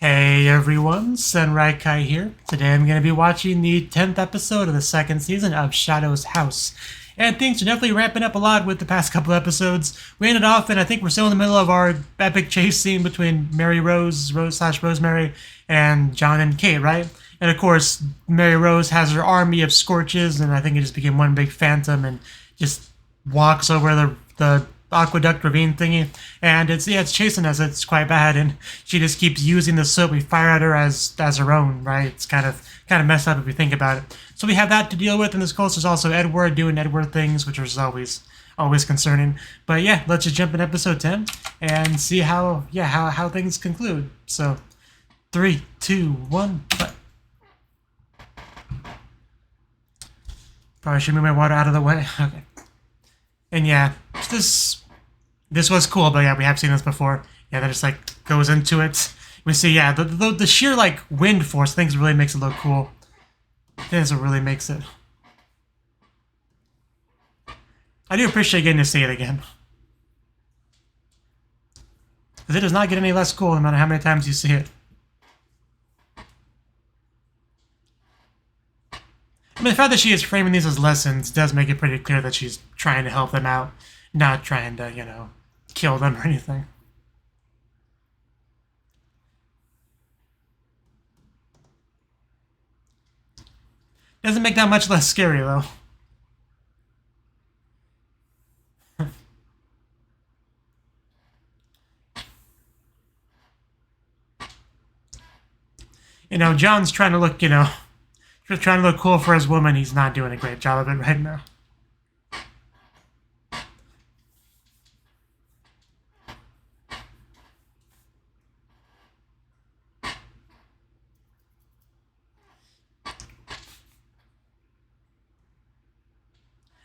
Hey everyone, Senraikai here. Today I'm going to be watching the 10th episode of the second season of Shadow's House. And things are definitely ramping up a lot with the past couple episodes. We ended off, and I think we're still in the middle of our epic chase scene between Mary Rose slash Rosemary, and John and Kate, right? And of course, Mary Rose has her army of scorches, and I think it just became one big phantom and just walks over the aqueduct ravine thingy, and it's chasing us. It's quite bad, and she just keeps using the soap we fire at her as her own, right? It's kind of messed up if you think about it. So we have that to deal with, and this course there's also Edward doing Edward things, which is always concerning. But yeah, let's just jump in episode 10 and see how things conclude. So 3, 2, 1, but probably should move my water out of the way. Okay. And yeah, this was cool, but yeah, we have seen this before. Yeah, that just like goes into it. We see, yeah, the sheer like wind force things really makes it look cool. This really makes it. I do appreciate getting to see it again, because it does not get any less cool no matter how many times you see it. I mean, the fact that she is framing these as lessons does make it pretty clear that she's trying to help them out, not trying to, you know, kill them or anything. Doesn't make that much less scary, though. You know, John's trying to look, you know, trying to look cool for his woman. He's not doing a great job of it right now.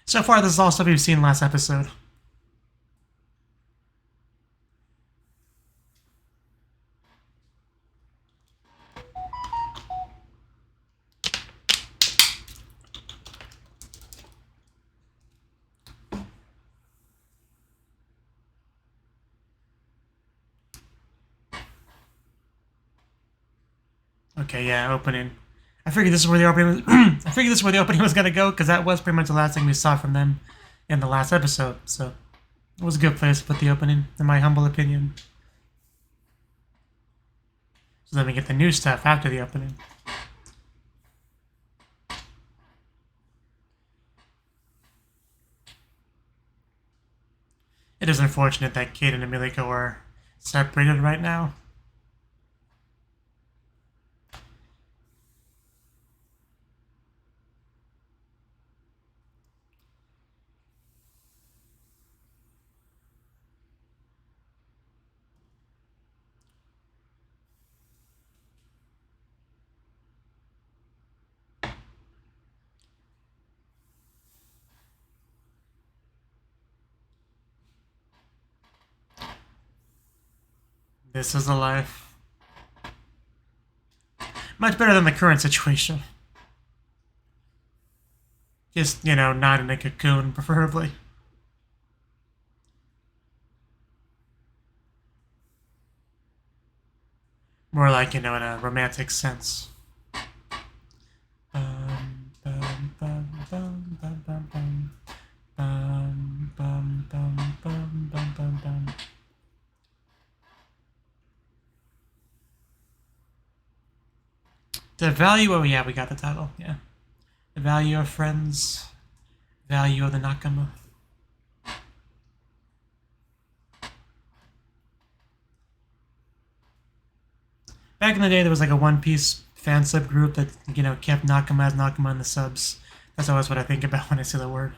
So far, this is all stuff we've seen last episode. Okay, yeah, opening. I figured this is where the opening was. I figured this is where the opening was gonna go, because that was pretty much the last thing we saw from them in the last episode. So it was a good place to put the opening, in my humble opinion. So then we get the new stuff after the opening. It is unfortunate that Kate and Emilico are separated right now. This is a life. Much better than the current situation. Just, you know, not in a cocoon, preferably. More like, you know, in a romantic sense. The value, oh yeah, we got the title, yeah. The value of friends, value of the Nakama. Back in the day, there was like a One Piece fan sub group that, you know, kept Nakama as Nakama in the subs. That's always what I think about when I see the word.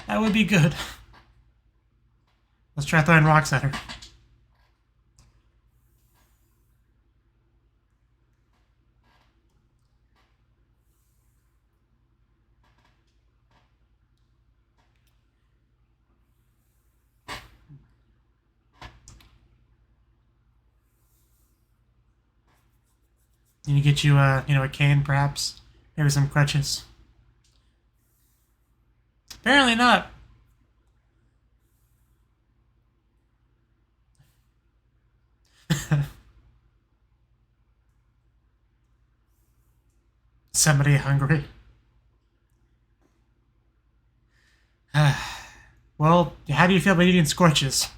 That would be good. Let's try throwing rocks at her. Need to get you, you know, a cane, perhaps. Maybe some crutches. Apparently not. Somebody hungry. Well, how do you feel about eating scorches?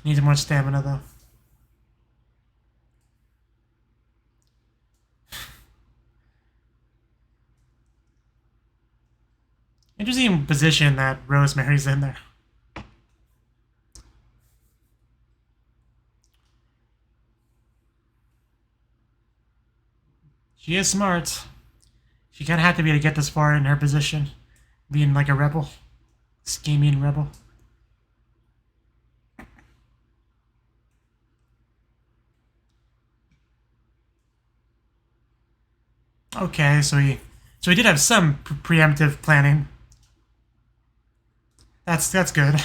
Needs more stamina, though. Interesting position that Rosemary's in there. She is smart. She kind of had to be to get this far in her position. Being like a rebel. Scheming rebel. Okay, so he did have some preemptive planning. That's good.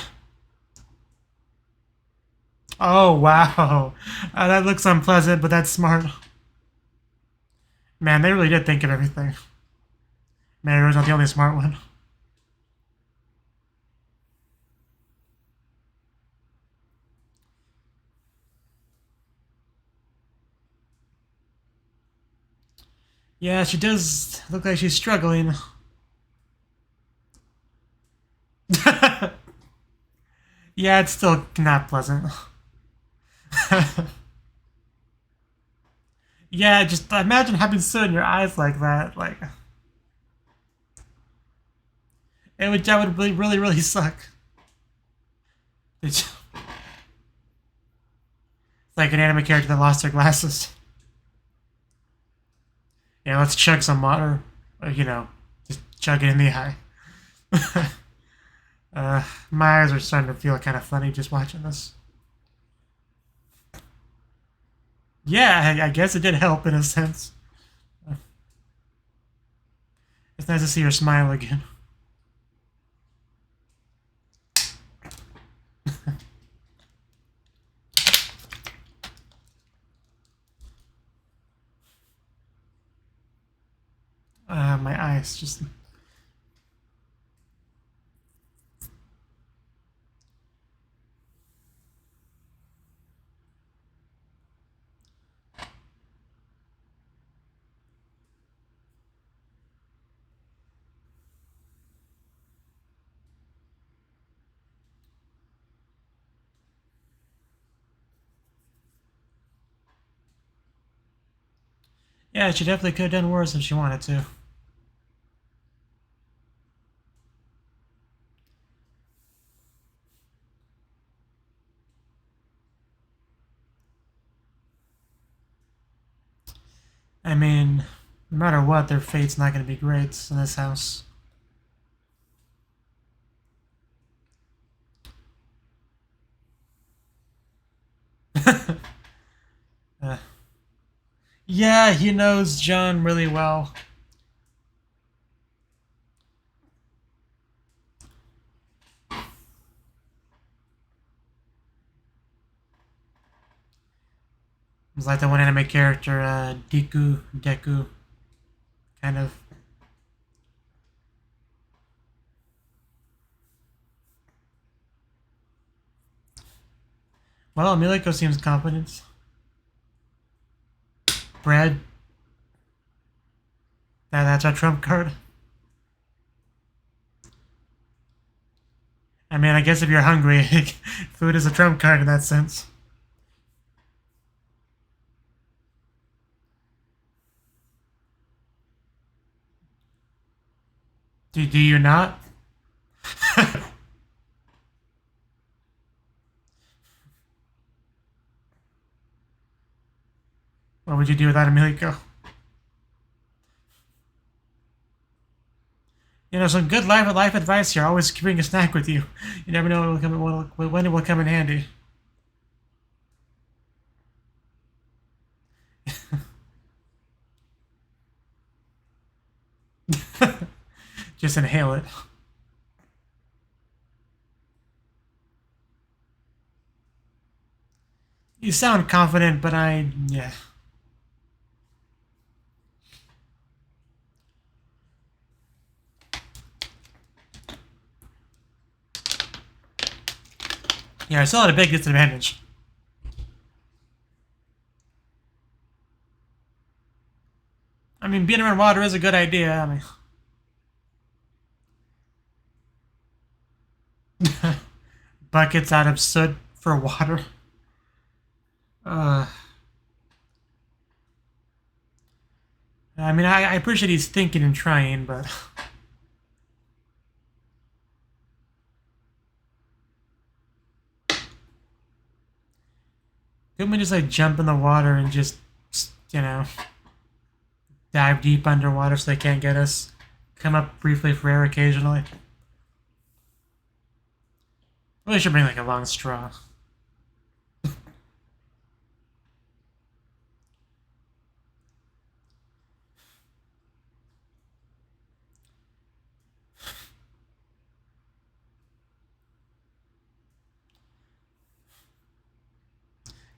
Oh wow, that looks unpleasant, but that's smart. Man, they really did think of everything. Mary was not the only smart one. Yeah, she does look like she's struggling. Yeah, it's still not pleasant. Yeah, just imagine having soot in your eyes like that. Like, that would really suck. It's like an anime character that lost their glasses. Yeah, let's chug some water. Or, just chug it in the eye. My eyes are starting to feel kind of funny just watching this. Yeah, I guess it did help in a sense. It's nice to see her smile again. My eyes just... Yeah, she definitely could have done worse if she wanted to. I mean, no matter what, their fate's not going to be great in this house. Yeah, he knows John really well. It's like the one anime character, Deku, kind of. Well, Miliko seems competent. Bread. That's our trump card. I mean, I guess if you're hungry, food is a trump card in that sense. Do you not? What would you do without a Miliko? Some good life advice here. Always bring a snack with you. You never know when it will come in handy. Just inhale it. You sound confident, but yeah. Yeah, I still had a big disadvantage. I mean, being around water is a good idea. I mean, buckets out of soot for water. I mean, I appreciate he's thinking and trying, but... Couldn't we just, like, jump in the water and just, you know, dive deep underwater so they can't get us? Come up briefly for air occasionally? Really should bring, like, a long straw.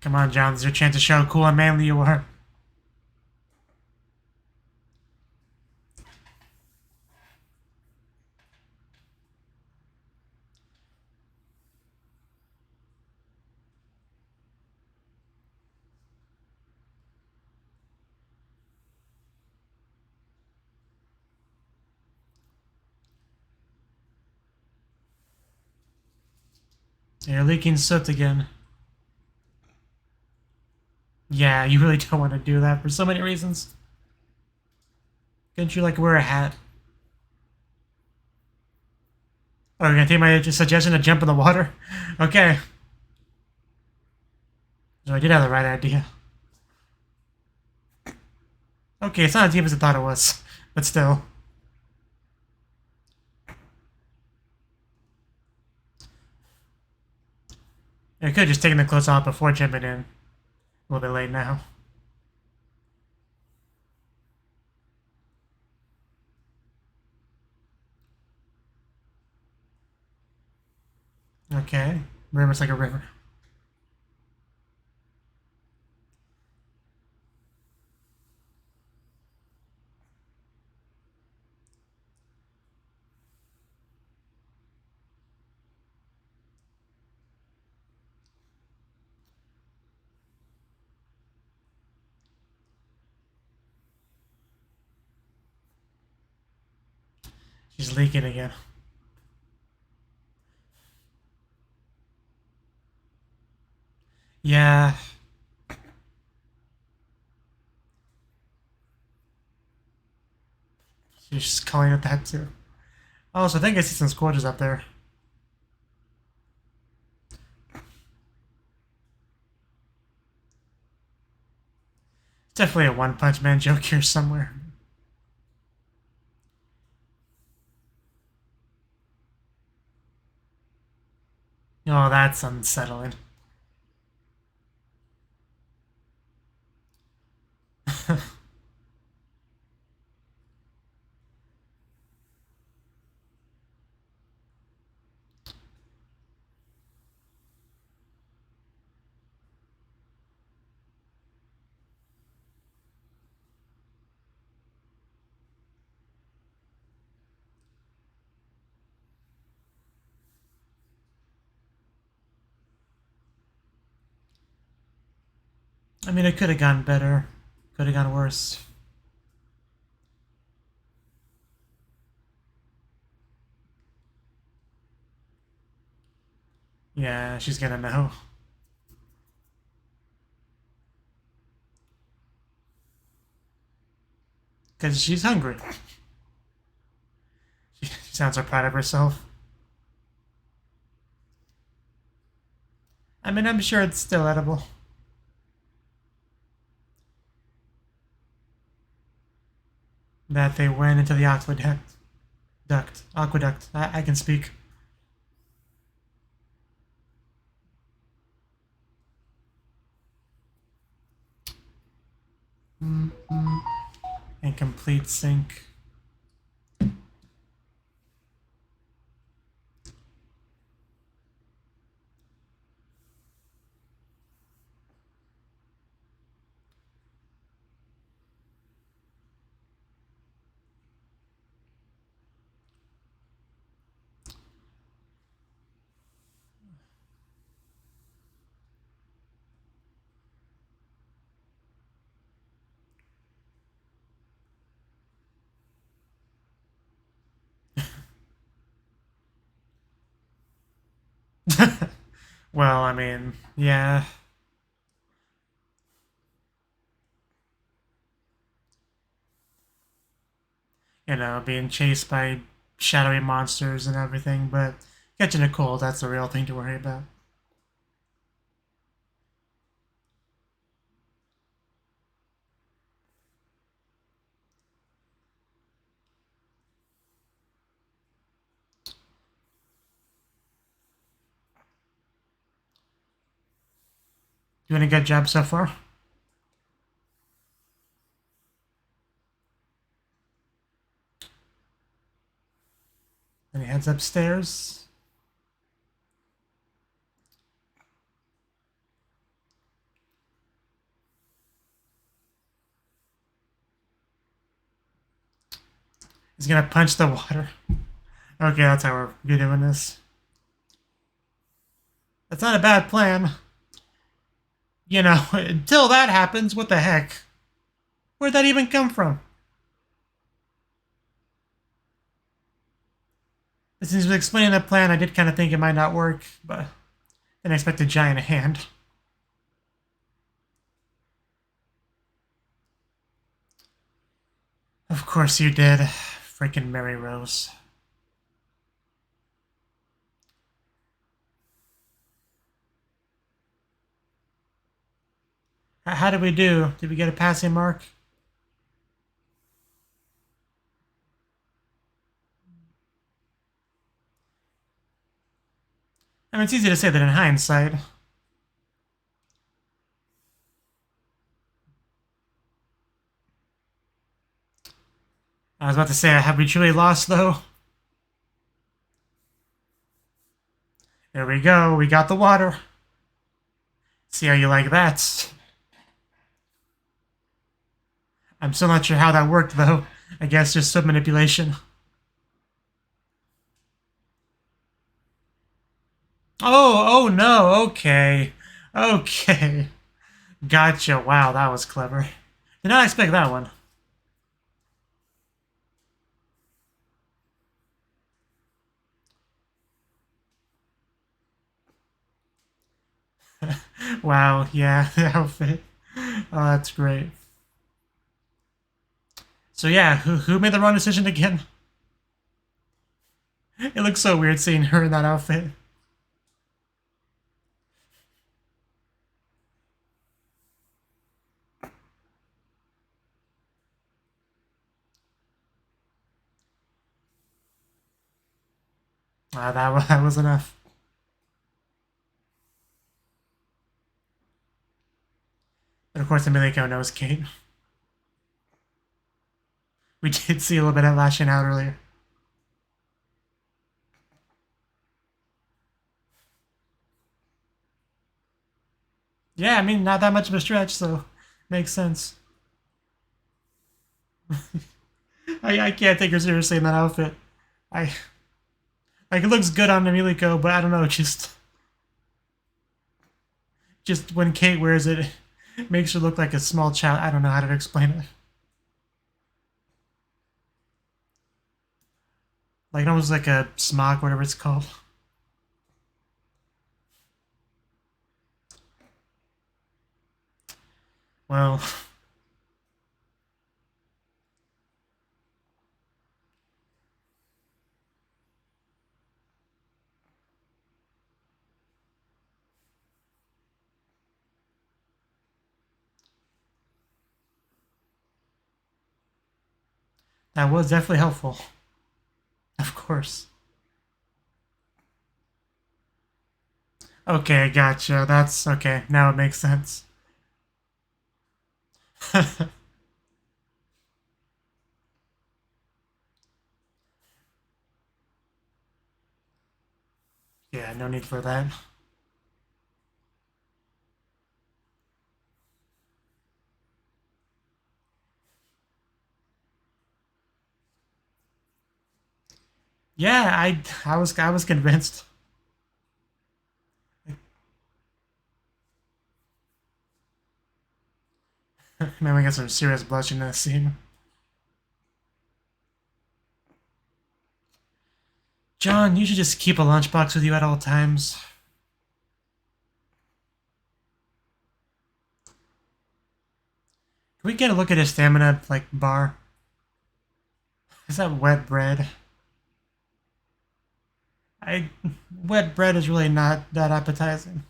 Come on, John, this is your chance to show how cool and manly you are. You're leaking soot again. Yeah, you really don't want to do that for so many reasons. Couldn't you, like, wear a hat? Oh, you're gonna take my suggestion to jump in the water? Okay. So I did have the right idea. Okay, it's not as deep as I thought it was, but still. I could have just taken the clothes off before jumping in. A little bit late now. Okay. River's like a river. She's leaking again. Yeah. She's just calling it that too. Oh, so I think I see some squatters up there. Definitely a One Punch Man joke here somewhere. Oh, that's unsettling. I mean, it could have gone better. Could have gone worse. Yeah, she's gonna know. Because she's hungry. She sounds so proud of herself. I mean, I'm sure it's still edible. That they went into the aqueduct. I can speak. Incomplete sync. Well, I mean, yeah. You know, being chased by shadowy monsters and everything, but catching a cold, that's the real thing to worry about. Doing a good job so far. Then he heads upstairs. He's gonna punch the water. Okay, that's how we're doing this. That's not a bad plan. You know, until that happens, what the heck? Where'd that even come from? Since he was explaining the plan, I did kind of think it might not work, but didn't expect a giant hand. Of course you did. Freaking Mary Rose. How did we do? Did we get a passing mark? I mean, it's easy to say that in hindsight. I was about to say, have we truly lost, though? There we go. We got the water. See how you like that. I'm still not sure how that worked, though. I guess just sub manipulation. Oh no. Okay. Okay. Gotcha. Wow, that was clever. Did not expect that one. Wow, yeah, the outfit. Oh, that's great. So yeah, who made the wrong decision again? It looks so weird seeing her in that outfit. That was enough. But of course, Emilico knows Kate. We did see a little bit of lashing out earlier. Yeah, I mean, not that much of a stretch, so makes sense. I can't take her seriously in that outfit. I like it looks good on Emilico, but I don't know, just when Kate wears it, it makes her look like a small child. I don't know how to explain it. Like almost like a smock, whatever it's called. Well, that was definitely helpful. Of course. Okay, gotcha. That's okay. Now it makes sense. Yeah, no need for that. Yeah, I was convinced. Man, we got some serious blushing in this scene. John, you should just keep a lunchbox with you at all times. we get a look at his stamina, like, bar? Is that wet bread? Wet bread is really not that appetizing.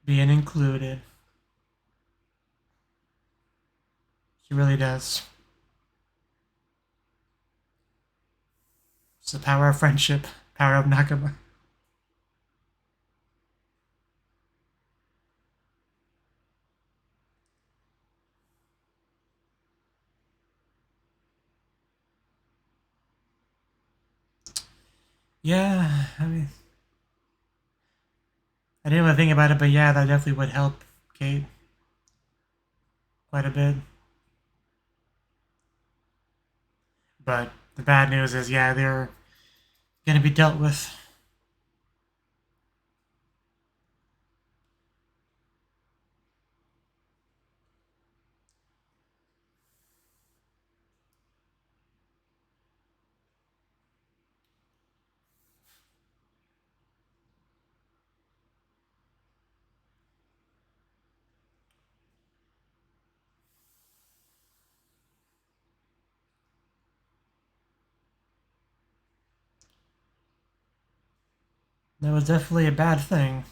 Being included. She really does. It's the power of friendship, power of Nakama. Yeah, I mean, I didn't really think about it, but yeah, that definitely would help Kate quite a bit. But the bad news is, yeah, they're gonna be dealt with. That was definitely a bad thing.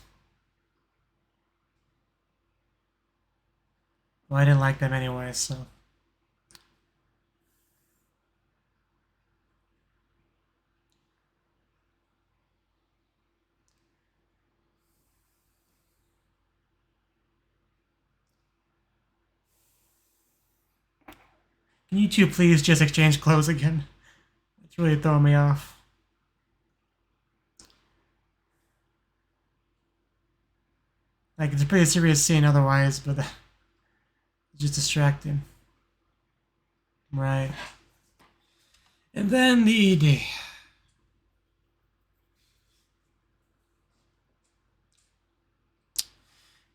Well, I didn't like them anyway, so. Can you two please just exchange clothes again? It's really throwing me off. Like, it's a pretty serious scene otherwise, but it's just distracting. Right. And then the ED.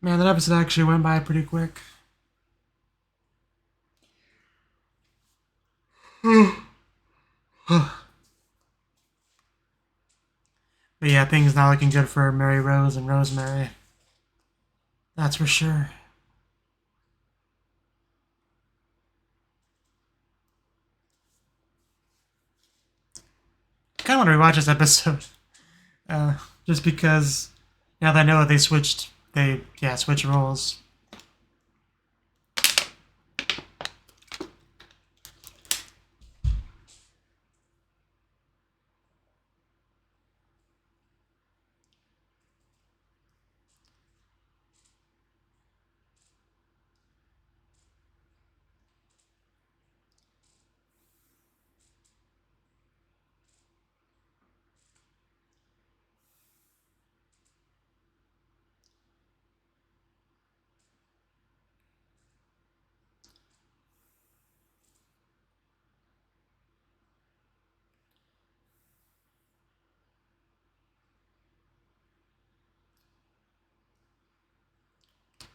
Man, that episode actually went by pretty quick. But yeah, things not looking good for Mary Rose and Rosemary. That's for sure. I kind of want to rewatch this episode. Just because now that I know that they switched roles.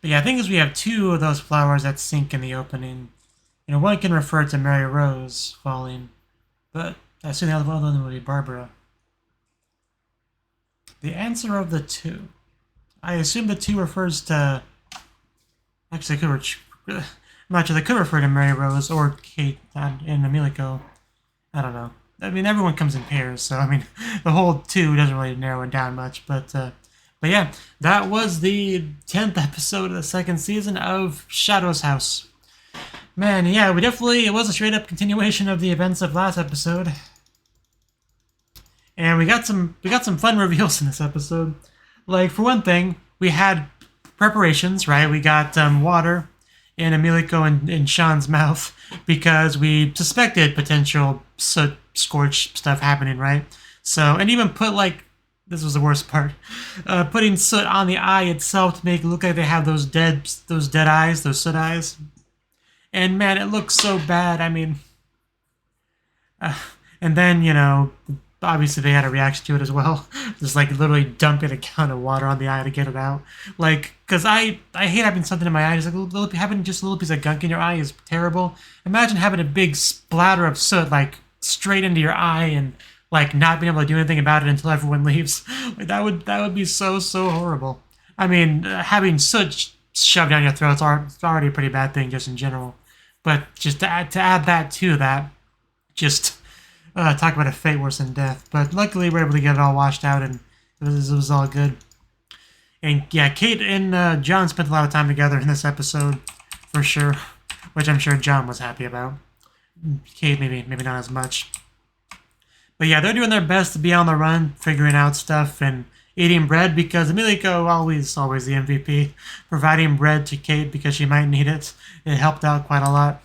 But yeah, I think as we have two of those flowers that sink in the opening. You know, one can refer to Mary Rose falling, but I assume the other one would be Barbara. The answer of the two. I assume the two refers to. Actually, I'm not sure. They could refer to Mary Rose or Kate and Emilico. I don't know. I mean, everyone comes in pairs, so I mean, the whole two doesn't really narrow it down much. But yeah, that was the 10th episode of the second season of Shadow's House. Man, yeah, it was a straight up continuation of the events of last episode. And we got some fun reveals in this episode. Like, for one thing, we had preparations, right? We got water in Emilico and Sean's mouth because we suspected potential soot scorch stuff happening, right? So, and even put, like, this was the worst part, putting soot on the eye itself to make it look like they have those dead eyes, those soot eyes. And man, it looks so bad. I mean, and then, you know, obviously they had a reaction to it as well. Just like literally dumping a gallon of water on the eye to get it out. Like, because I hate having something in my eye. Just like having just a little piece of gunk in your eye is terrible. Imagine having a big splatter of soot like straight into your eye and like not being able to do anything about it until everyone leaves. Like that would be so horrible. I mean, having soot shoved down your throat is already a pretty bad thing just in general. But just to add that to that, just talk about a fate worse than death. But luckily we're able to get it all washed out and it was all good. And yeah, Kate and John spent a lot of time together in this episode, for sure, which I'm sure John was happy about. Kate maybe not as much. But yeah, they're doing their best to be on the run, figuring out stuff and eating bread because Emilico always the MVP, providing bread to Kate because she might need it. It helped out quite a lot.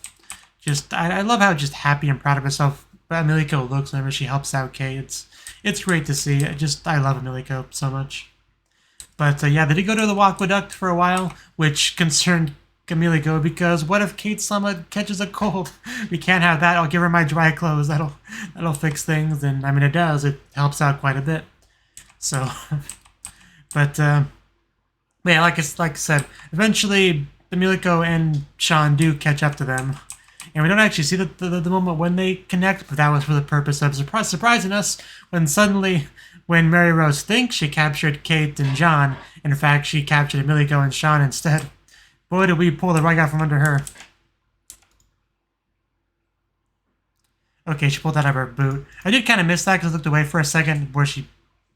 Just I love how just happy and proud of herself Emilico looks whenever she helps out Kate. It's great to see. I love Emilico so much. But yeah, they did go to the aqueduct for a while, which concerned Emilico because what if Kate Slumma catches a cold? We can't have that. I'll give her my dry clothes. That'll fix things. And I mean, it does. It helps out quite a bit. So, but yeah, like I said, eventually Emilico and Sean do catch up to them. And we don't actually see the moment when they connect, but that was for the purpose of surprising us when Mary Rose thinks she captured Kate and John, in fact, she captured Emilico and Sean instead. Boy, did we pull the rug out from under her. Okay, she pulled that out of her boot. I did kind of miss that because I looked away for a second where she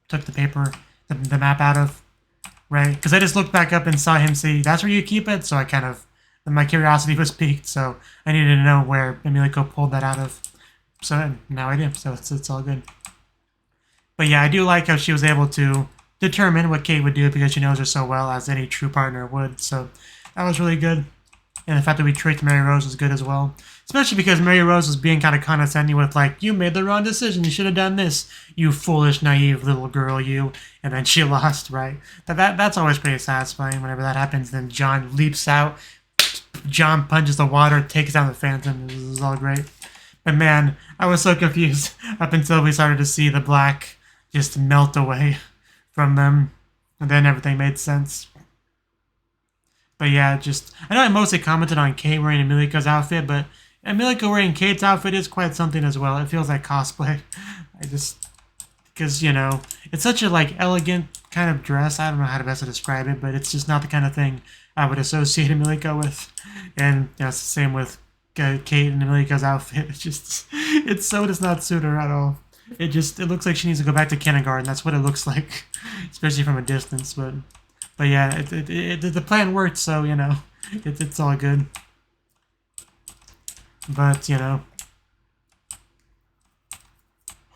took the paper, the map out of, right? Because I just looked back up and saw him say, that's where you keep it, so I kind of... my curiosity was piqued, so I needed to know where Emilico pulled that out of. So now I do, so it's all good. But yeah, I do like how she was able to determine what Kate would do because she knows her so well, as any true partner would. So that was really good. And the fact that we tricked Mary Rose was good as well. Especially because Mary Rose was being kind of condescending with like, you made the wrong decision, you should have done this, you foolish, naive little girl, you. And then she lost, right? That's always pretty satisfying whenever that happens. Then John leaps out. John punches the water, takes down the Phantom. This is all great. But man, I was so confused up until we started to see the black just melt away from them. And then everything made sense. But yeah, I know I mostly commented on Kate wearing Emilico's outfit, but Emilico wearing Kate's outfit is quite something as well. It feels like cosplay. Because, you know, it's such a like elegant kind of dress. I don't know how to best describe it, but it's just not the kind of thing I would associate Emilico with. And you know, it's the same with Kate and Emilico's outfit. It so does not suit her at all. It looks like she needs to go back to kindergarten. That's what it looks like, especially from a distance. But yeah, the plan worked, so you know, it's all good. But you know,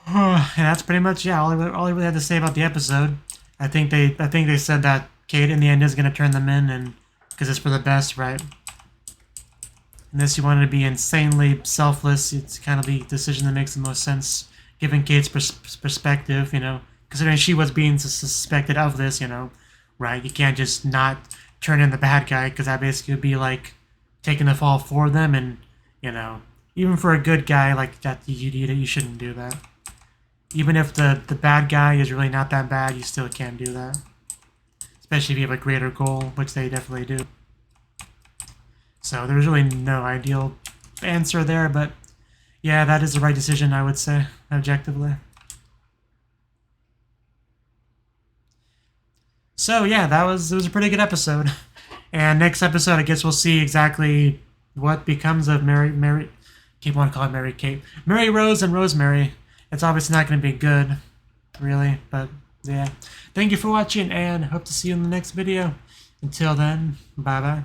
and that's pretty much all I really had to say about the episode. I think they said that Kate in the end is gonna turn them in, and because it's for the best, right? Unless you wanted to be insanely selfless, it's kind of the decision that makes the most sense, given Kate's perspective, you know, considering she was being suspected of this, you know, right? You can't just not turn in the bad guy, because that basically would be like taking the fall for them, and, you know, even for a good guy like that, you shouldn't do that. Even if the bad guy is really not that bad, you still can't do that. Especially if you have a greater goal, which they definitely do. So there's really no ideal answer there, but yeah, that is the right decision, I would say, objectively. So yeah, it was a pretty good episode. And next episode, I guess we'll see exactly what becomes of Mary. Keep on calling Mary Kate. Mary Rose and Rosemary. It's obviously not going to be good, really, but yeah. Thank you for watching, and hope to see you in the next video. Until then, bye-bye.